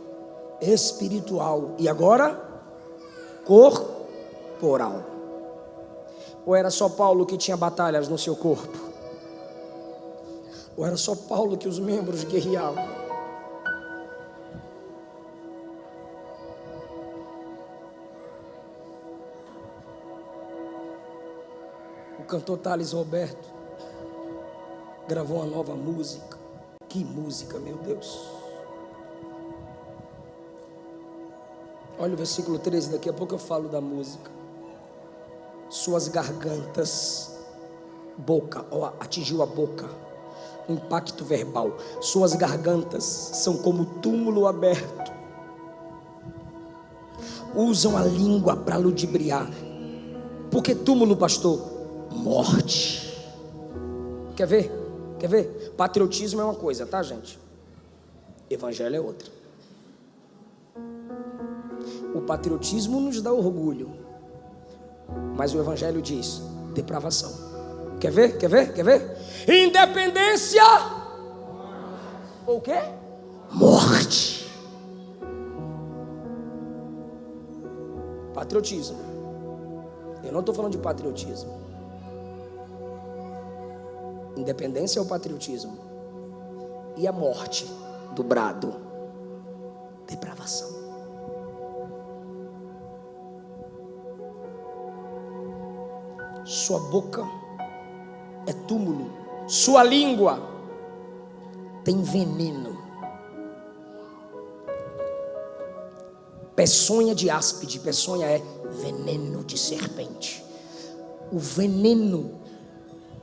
espiritual e agora corporal. Ou era só Paulo que tinha batalhas no seu corpo? Ou era só Paulo que os membros guerreavam? O cantor Thales Roberto gravou uma nova música. Que música, meu Deus! Olha o versículo 13, daqui a pouco eu falo da música. Suas gargantas, boca, ó, atingiu a boca, um impacto verbal. Suas gargantas são como túmulo aberto. Usam a língua para ludibriar. Por que túmulo, pastor? Morte. Quer ver? Quer ver? Patriotismo é uma coisa, tá, gente? Evangelho é outra. O patriotismo nos dá orgulho, mas o evangelho diz depravação. Quer ver? Quer ver? Quer ver? Independência ou o quê? Morte. Patriotismo. Eu não estou falando de patriotismo. Independência é o patriotismo. E a morte do brado? Depravação. Sua boca é túmulo. Sua língua tem veneno. Peçonha de áspide. Peçonha é veneno de serpente. O veneno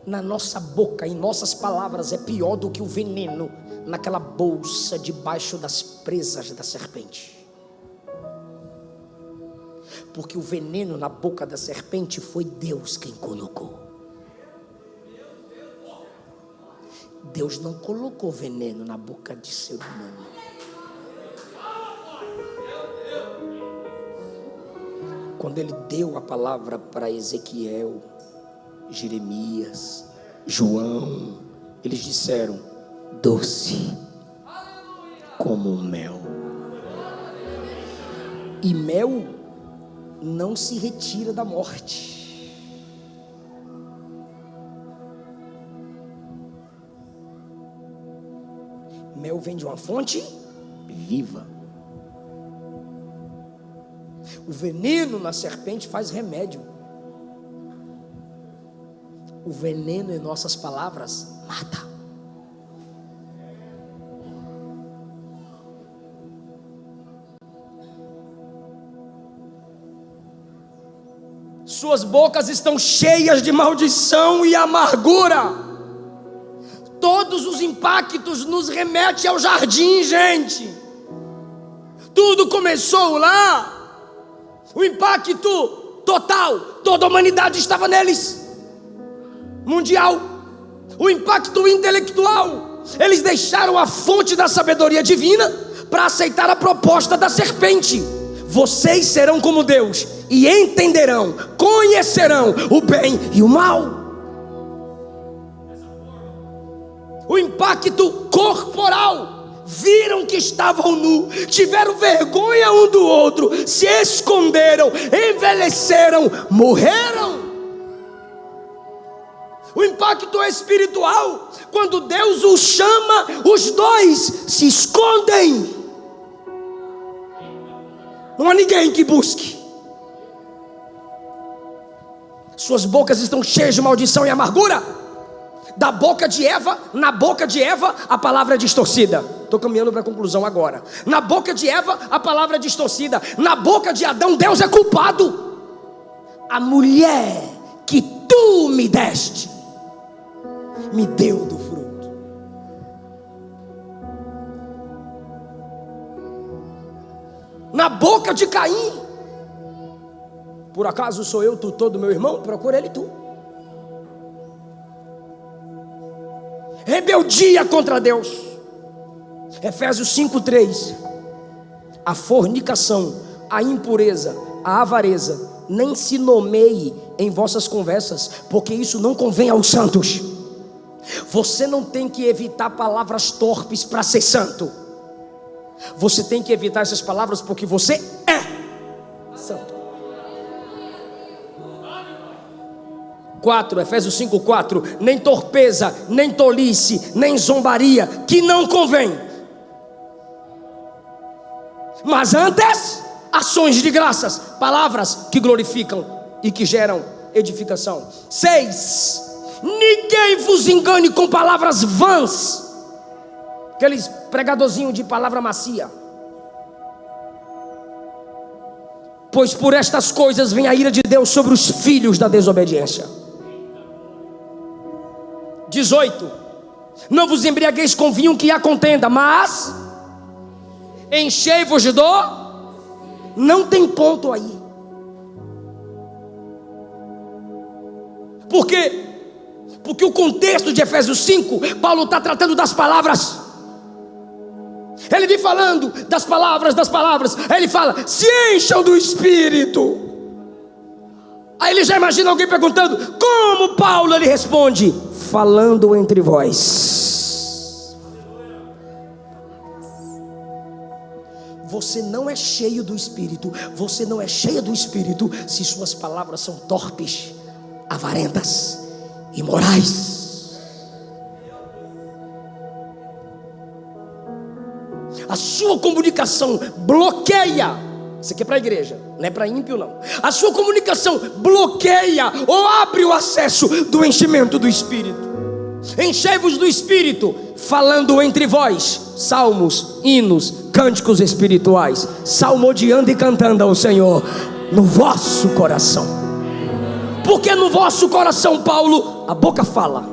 na nossa boca, em nossas palavras, é pior do que o veneno naquela bolsa debaixo das presas da serpente. Porque o veneno na boca da serpente foi Deus quem colocou. Deus não colocou veneno na boca de ser humano. Quando ele deu a palavra para Ezequiel, Jeremias, João, eles disseram: doce como o mel. E mel não se retira da morte. Mel vem de uma fonte viva. O veneno na serpente faz remédio. O veneno em nossas palavras mata. Suas bocas estão cheias de maldição e amargura. Todos os impactos nos remetem ao jardim, gente. Tudo começou lá. O impacto total, toda a humanidade estava neles. Mundial. O impacto intelectual. Eles deixaram a fonte da sabedoria divina para aceitar a proposta da serpente. Vocês serão como Deus e entenderão, conhecerão o bem e o mal. O impacto corporal. Viram que estavam nu, tiveram vergonha um do outro, se esconderam, envelheceram, morreram. O impacto espiritual, quando Deus os chama, os dois se escondem. Não há ninguém que busque. Suas bocas estão cheias de maldição e amargura. Da boca de Eva, na boca de Eva, a palavra é distorcida. Estou caminhando para a conclusão agora. Na boca de Eva, a palavra é distorcida. Na boca de Adão, Deus é culpado. A mulher que tu me deste, me deu do fruto. Na boca de Caim, por acaso sou eu tutor do meu irmão? Procura ele tu. Rebeldia contra Deus. Efésios 5:3. A fornicação, a impureza, a avareza nem se nomeie em vossas conversas, porque isso não convém aos santos. Você não tem que evitar palavras torpes para ser santo. Você tem que evitar essas palavras porque você é santo. 4, Efésios 5:4. Nem torpeza, nem tolice, nem zombaria, que não convém, mas antes ações de graças, palavras que glorificam e que geram edificação. 6. Ninguém vos engane com palavras vãs. Aqueles pregadorzinhos de palavra macia. Pois por estas coisas vem a ira de Deus sobre os filhos da desobediência. 18. Não vos embriagueis com vinho que há contenda, mas enchei-vos do... Não tem ponto aí. Por quê? Porque o contexto de Efésios 5, Paulo está tratando das palavras. Ele vem falando das palavras. Aí ele fala, se encham do Espírito. Aí ele já imagina alguém perguntando, como Paulo? Ele responde, falando entre vós. Você não é cheio do Espírito. Você não é cheia do Espírito se suas palavras são torpes, avarentas, imorais. a sua comunicação bloqueia. Isso aqui é para a igreja, não é para ímpio não. A sua comunicação bloqueia ou abre o acesso do enchimento do Espírito. Enchei-vos do Espírito, falando entre vós salmos, hinos, cânticos espirituais, salmodiando e cantando ao Senhor no vosso coração. Porque no vosso coração, Paulo, a boca fala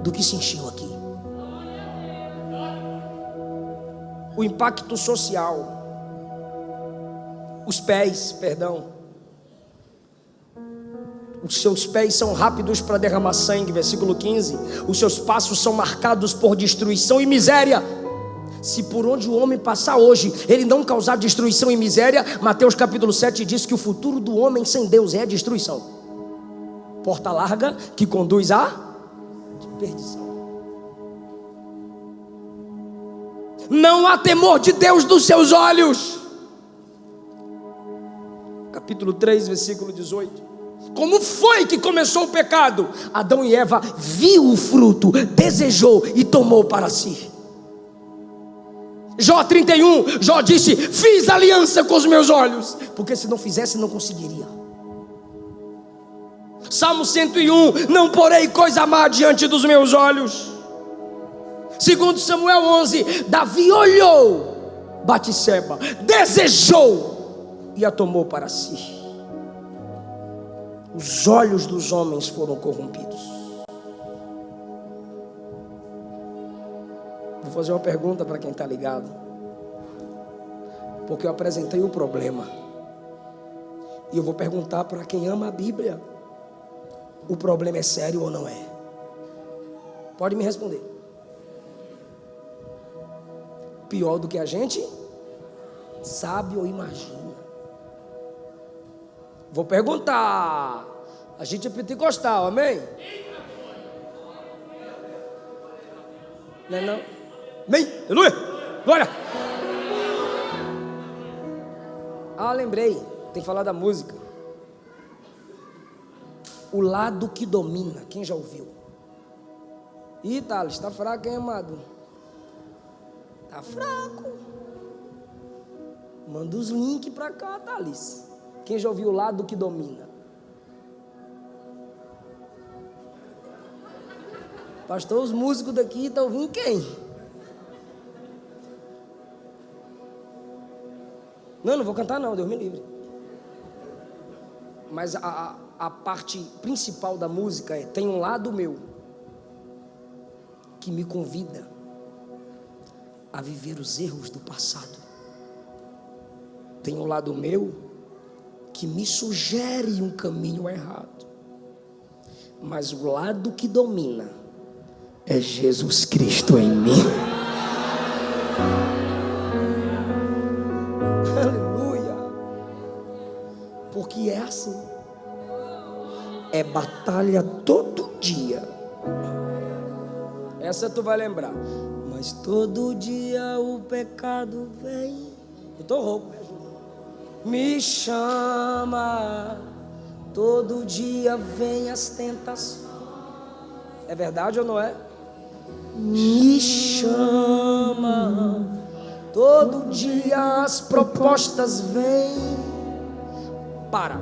do que se encheu aqui. O impacto social. Os seus pés são rápidos para derramar sangue, versículo 15. Os seus passos são marcados por destruição e miséria. Se por onde o homem passar hoje, ele não causar destruição e miséria, Mateus capítulo 7 diz que o futuro do homem sem Deus é a destruição. Porta larga que conduz à perdição. Não há temor de Deus nos seus olhos. Capítulo 3, versículo 18. Como foi que começou o pecado? Adão e Eva viu o fruto, desejou e tomou para si. Jó 31, Jó disse: fiz aliança com os meus olhos, porque se não fizesse não conseguiria. Salmo 101, não porei coisa má diante dos meus olhos. Segundo Samuel 11, Davi olhou Batseba, desejou e a tomou para si. Os olhos dos homens foram corrompidos. Vou fazer uma pergunta para quem está ligado, porque eu apresentei o problema, e eu vou perguntar para quem ama a Bíblia: o problema é sério ou não é? Pode me responder. Pior do que a gente sabe ou imagina. Vou perguntar. A gente é pentecostal, amém? Não é não? Amém? Aleluia! Glória! Lembrei. Tem que falar da música. O lado que domina. Quem já ouviu? Ih, Thales, está fraco, hein, amado? Está fraco. Manda os links para cá, Thales. Quem já ouviu o lado que domina? Pastor, os músicos daqui estão ouvindo quem? Não vou cantar não, Deus me livre. Mas a parte principal da música é: tem um lado meu que me convida a viver os erros do passado. Tem um lado meu que me sugere um caminho errado. Mas o lado que domina é Jesus Cristo em mim. Aleluia. Porque é assim. É batalha todo dia. Essa tu vai lembrar. Mas todo dia o pecado vem. Eu tô rouco. Me chama. Todo dia vem as tentações. É verdade ou não é? Me chama. Todo dia as propostas vêm. Para.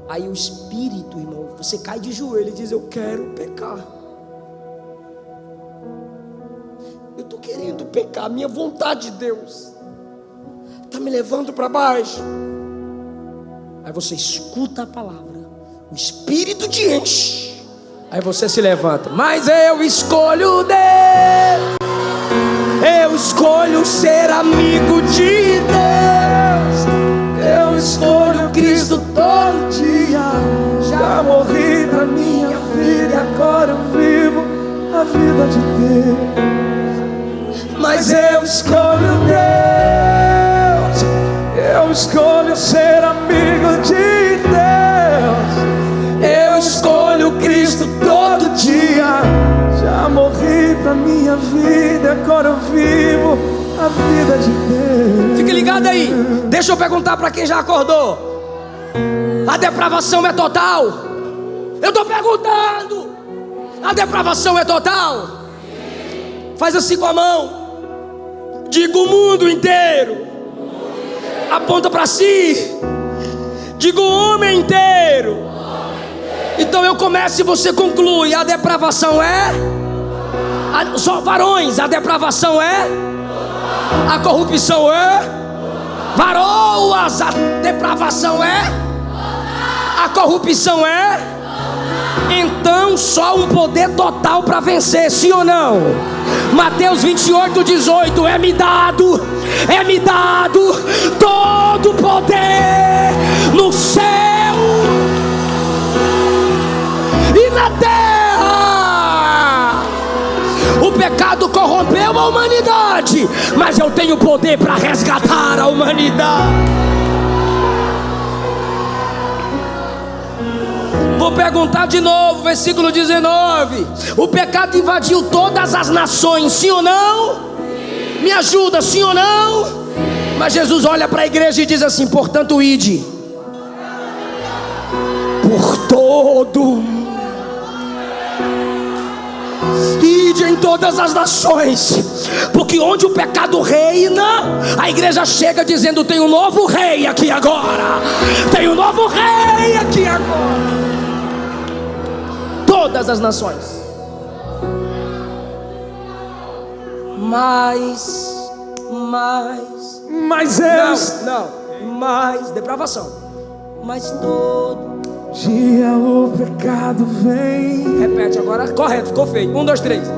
Aí o Espírito, irmão, você cai de joelho e diz: eu quero pecar. Eu estou querendo pecar. Minha vontade de Deus está me levando para baixo. Aí você escuta a palavra, o Espírito te enche. Aí você se levanta: mas eu escolho Deus. Eu escolho ser amigo de Deus. Eu escolho Cristo todo dia. Já morri pra minha vida e agora eu vivo a vida de Deus. Mas eu escolho Deus. Eu escolho ser amigo de Deus. Eu escolho Cristo todo dia. Já morri pra minha vida, agora eu vivo a vida de Deus. Fique ligado aí. Deixa eu perguntar para quem já acordou: a depravação é total? Eu estou perguntando. A depravação é total? Faz assim com a mão. Diga o mundo inteiro. Aponta para si. Diga o homem inteiro. Então eu começo e você conclui. A depravação é? Só varões, a depravação é? A corrupção é? Varoas, a depravação é? A corrupção é? Então só um poder total para vencer, sim ou não? Mateus 28:18, é-me dado todo poder no céu e na terra. O pecado corrompeu a humanidade, mas eu tenho poder para resgatar a humanidade. Vou perguntar de novo, versículo 19. O pecado invadiu todas as nações, sim ou não? Me ajuda, sim ou não? Mas Jesus olha para a igreja e diz assim: portanto, ide por todo, ide em todas as nações, porque onde o pecado reina, a igreja chega dizendo: tem um novo rei aqui agora, tem um novo rei aqui agora. Todas as nações. Mas depravação. Mas todo dia o pecado vem. Repete agora, correto, ficou feio. 1, 2, 3.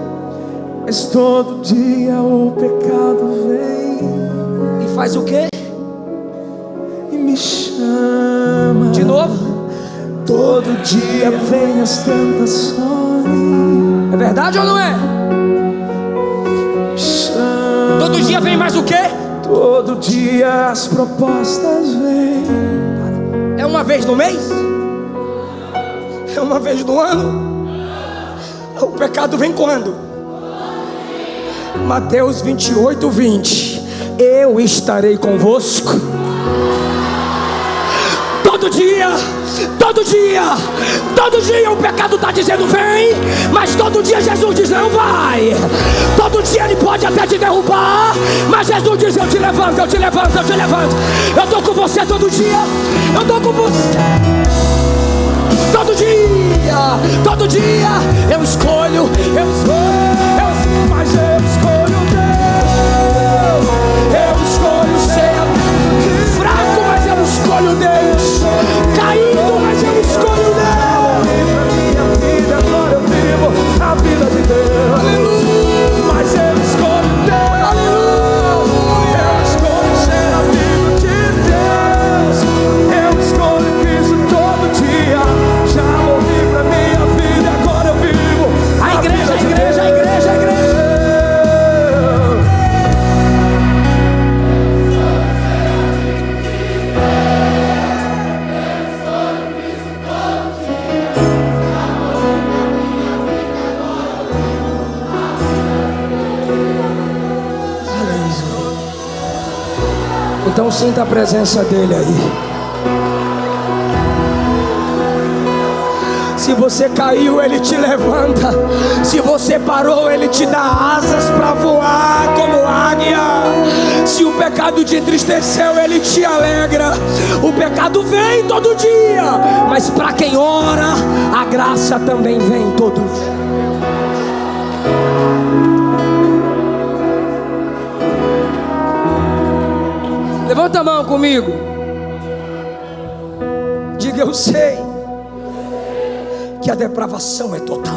Mas todo dia o pecado vem E faz o quê? e me chama. De novo. Todo dia vem as tentações. É verdade ou não é? Me chama. Todo dia vem mais o quê? Todo dia as propostas vêm. É uma vez no mês? É uma vez no ano? O pecado vem quando? Mateus 28:20. Eu estarei convosco todo dia. Todo dia o pecado está dizendo vem, mas todo dia Jesus diz não vai. Todo dia ele pode até te derrubar, mas Jesus diz eu te levanto. Eu estou com você todo dia. Eu estou com você todo dia. Eu escolho, mas eu escolho Deus. Eu escolho ser fraco, mas eu escolho Deus. Caído, mas eu escolho Deus. Minha vida agora eu vivo a vida de Deus. Aleluia. Mas eu escolho Deus. Aleluia. Eu escolho ser amigo de Deus. Eu escolho Cristo todo dia. Já morri pra minha vida, agora eu vivo A igreja. Então sinta a presença dele aí. Se você caiu, ele te levanta. Se você parou, ele te dá asas para voar como águia. Se o pecado te entristeceu, ele te alegra. O pecado vem todo dia, mas para quem ora, a graça também vem todo dia. Levanta a mão comigo. Diga: eu sei que a depravação é total,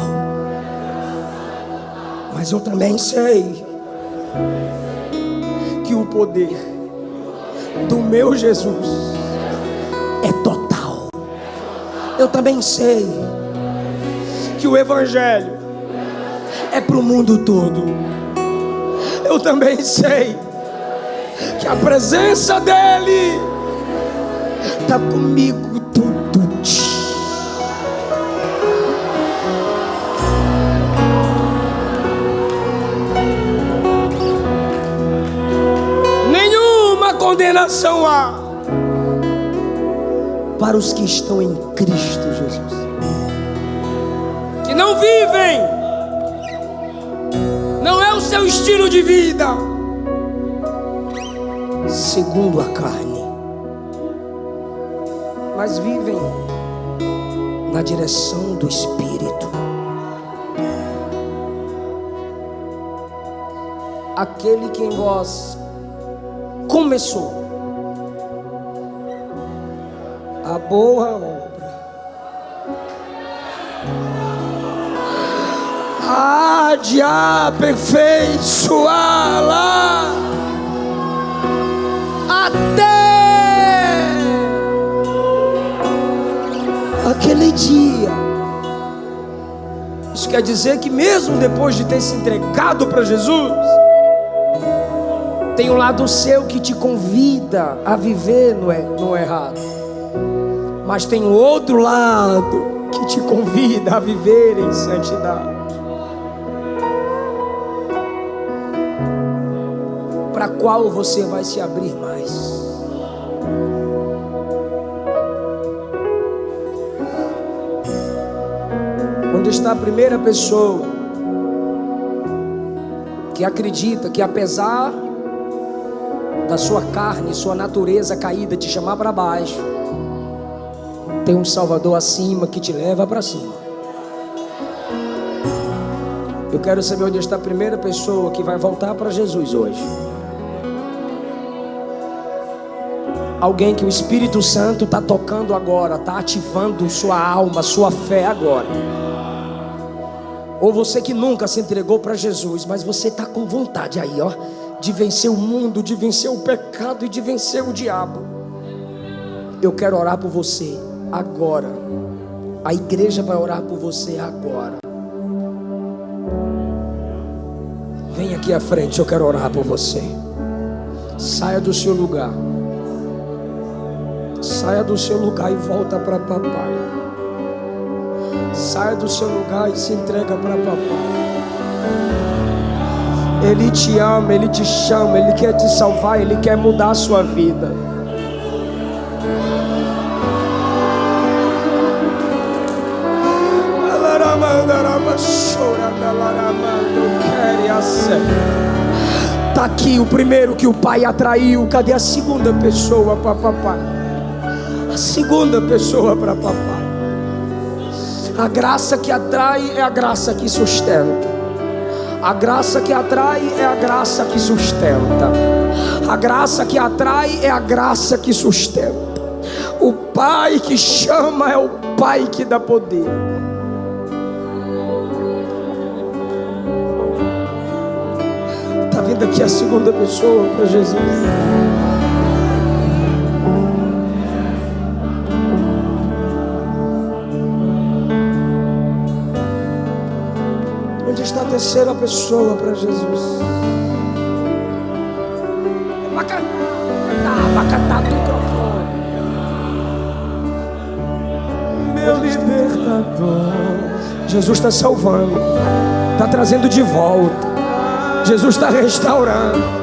mas eu também sei que o poder do meu Jesus é total. Eu também sei que o Evangelho é para o mundo todo. Eu também sei que a presença dele está comigo todo dia. Nenhuma condenação há para os que estão em Cristo Jesus, que não vivem, não é o seu estilo de vida, segundo a carne, mas vivem na direção do Espírito. Aquele que em vós começou a boa obra, há de aperfeiçoá-la até aquele dia. Isso quer dizer que mesmo depois de ter se entregado para Jesus, tem um lado seu que te convida a viver no errado, mas tem um outro lado que te convida a viver em santidade. Para qual você vai se abrir mais? Onde está a primeira pessoa que acredita que apesar da sua carne, sua natureza caída te chamar para baixo, tem um Salvador acima que te leva para cima? Eu quero saber onde está a primeira pessoa que vai voltar para Jesus hoje. Alguém que o Espírito Santo está tocando agora, está ativando sua alma, sua fé agora. Ou você que nunca se entregou para Jesus, mas você está com vontade aí, ó, de vencer o mundo, de vencer o pecado e de vencer o diabo. Eu quero orar por você agora. A igreja vai orar por você agora. Vem aqui à frente, eu quero orar por você. Saia do seu lugar. Saia do seu lugar e volta para papai. Saia do seu lugar e se entrega para papai. Ele te ama, Ele te chama, Ele quer te salvar, Ele quer mudar a sua vida. Está aqui o primeiro que o pai atraiu. Cadê a segunda pessoa para papai? A segunda pessoa para papai. A graça que atrai é a graça que sustenta. A graça que atrai é a graça que sustenta. A graça que atrai é a graça que sustenta. O Pai que chama é o Pai que dá poder. Está vindo aqui a segunda pessoa para Jesus. Onde está a terceira pessoa para Jesus? Meu libertador. Jesus está salvando, está trazendo de volta. Jesus está restaurando.